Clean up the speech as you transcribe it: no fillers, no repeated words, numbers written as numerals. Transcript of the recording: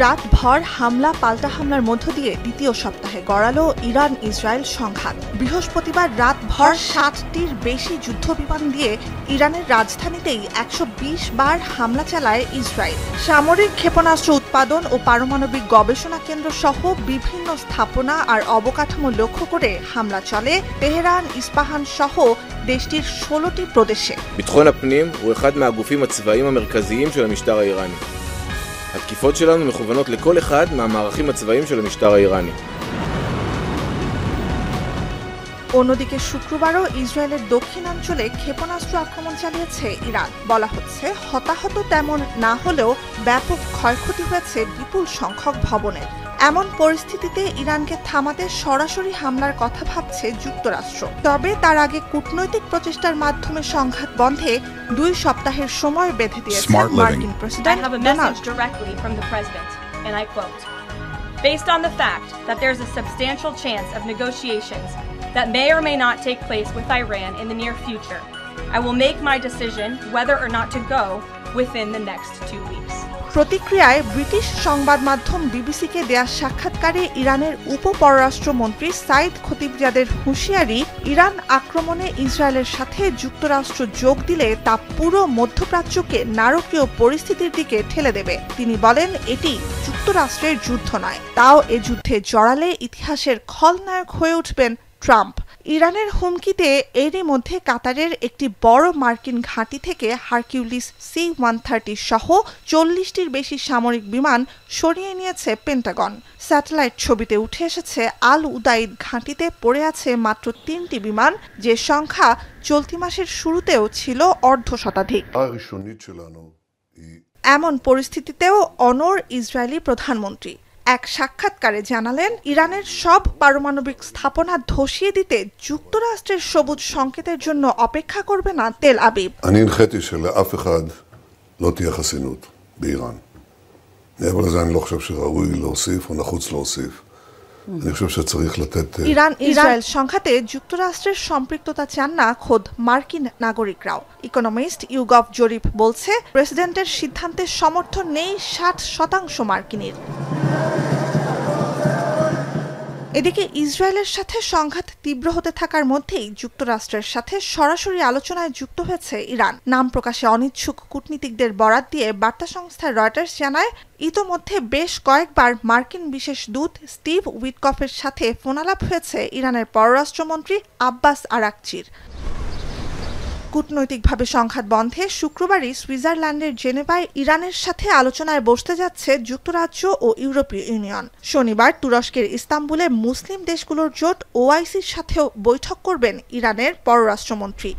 রাতভর হামলা পাল্টা হামলার মধ্য দিয়ে দ্বিতীয় সপ্তাহে গড়ালো ইরান ইসরায়েল সংঘাত। বৃহস্পতিবার রাতভর ৬০টির বেশি যুদ্ধবিমান দিয়ে ইরানের রাজধানীতেই ১২০ বার হামলা চালায় ইসরায়েল। সামরিক ক্ষেপণাস্ত্র উৎপাদন ও পারমাণবিক গবেষণা কেন্দ্র সহ বিভিন্ন স্থাপনা আর অবকাঠামো লক্ষ্য করে হামলা চলে তেহরান, ইস্পাহান সহ দেশটির 16টি প্রদেশে। ביטחון הפנים הוא אחד מהגופים הצבאיים המרכזיים של המשטר האיראני. התקיפות שלנו מכוונות לכל אחד מהמערכים הצבאיים של המשטר האיראני. অন্যদিকে শুক্রবারও ইসরায়েলের দক্ষিণাঞ্চলে ক্ষেপণাস্ত্র আক্রমণ চালিয়েছে ইরান। বলা হচ্ছে হতাহত তেমন না হলেও ব্যাপক ক্ষয়ক্ষতি হয়েছে বিপুল সংখ্যক ভবনের। এমন পরিস্থিতিতে ইরানকে থামাতে সরাসরি হামলার কথা ভাবছে যুক্তরাষ্ট্র। তবে তার আগে কূটনৈতিক প্রচেষ্টার মাধ্যমে সংঘাত বন্ধে 2 সপ্তাহের সময় বেঁধে দিয়েছে মার্কিন president Donald Trump. Based on the fact that there's a substantial chance of negotiations that may or may not take place with Iran in the near future, I will make my decision whether or not to go within the next 2 weeks. প্রতিক্রিয়ায় British সংবাদ মাধ্যম বিবিসিকে দেয়া সাক্ষাৎকারে ইরানের উপপররাষ্ট্রমন্ত্রী সাইদ খতিবজাদের হুঁশিয়ারি, Iran আক্রমণে ইসরায়েলের সাথে যুক্তরাষ্ট্র যোগ দিলে তা পুরো মধ্যপ্রাচ্যকে নারকীয় পরিস্থিতির দিকে ঠেলে দেবে। তিনি বলেন, এটি যুক্তরাষ্ট্রের যুদ্ধ নয়, তাও এ যুদ্ধে জড়ালে ইতিহাসের খলনায়ক হয়ে উঠবেন ট্রাম্প। ইরানের হুমকিতে এরই মধ্যে কাতারের একটি বড় মার্কিন ঘাঁটি থেকে হারকিউলিস C-130 সহ 40টির বেশি সামরিক বিমান সরিয়ে নিয়েছে পেন্টাগন। স্যাটেলাইট ছবিতে উঠে এসেছে আল উদাইদ ঘাঁটিতে পড়ে আছে মাত্র 3টি বিমান, যে সংখ্যা চলতি মাসের শুরুতেও ছিল অর্ধশতাধিক। এমন পরিস্থিতিতেও অনড় ইসরায়েলি প্রধানমন্ত্রী এক সাক্ষাৎকারে জানালেন, ইরানের সব পারমাণবিক স্থাপনা ধসিয়ে দিতে যুক্তরাষ্ট্রের সবুজ সংকেতের জন্য অপেক্ষা করবে না তেল আবিব। אני הנחיתי שלאף אחד לא תהיה חסינות באיראן. מעבר לזה אני לא חושב שראוי להוסיף או נחוץ להוסיף. אני חושב שצריך לתת... ইরান ইসরায়েল সংঘাতে যুক্তরাষ্ট্রের সম্পৃক্ততা চান না খোদ মার্কিন নাগরিকরাও। ইকোনমিস্ট ইউগভ জরিপ বলছে, প্রেসিডেন্টের সিদ্ধান্তের সমর্থন নেই 60% মার্কিনীর। এদিকে ইসরায়েলের সাথে সংঘাত তীব্র হতে থাকার মধ্যেই যুক্তরাষ্ট্রের সাথে সরাসরি আলোচনায় যুক্ত হয়েছে ইরান। নাম প্রকাশে অনিচ্ছুক কূটনীতিকদের বরাত দিয়ে বার্তা সংস্থা রয়টার্স জানায়, ইতোমধ্যে বেশ কয়েকবার মার্কিন বিশেষ দূত স্টিভ উইটকফের সাথে ফোনালাপ হয়েছে ইরানের পররাষ্ট্রমন্ত্রী আব্বাস আরাকচির। কূটনৈতিকভাবে সংঘাত বন্ধে শুক্রবারই সুইজারল্যান্ডের জেনেভায় ইরানের সাথে আলোচনায় বসতে যাচ্ছে যুক্তরাজ্য ও ইউরোপীয় ইউনিয়ন। শনিবার তুরস্কের ইস্তাম্বুলে মুসলিম দেশগুলোর জোট OICর সাথেও বৈঠক করবেন ইরানের পররাষ্ট্রমন্ত্রী।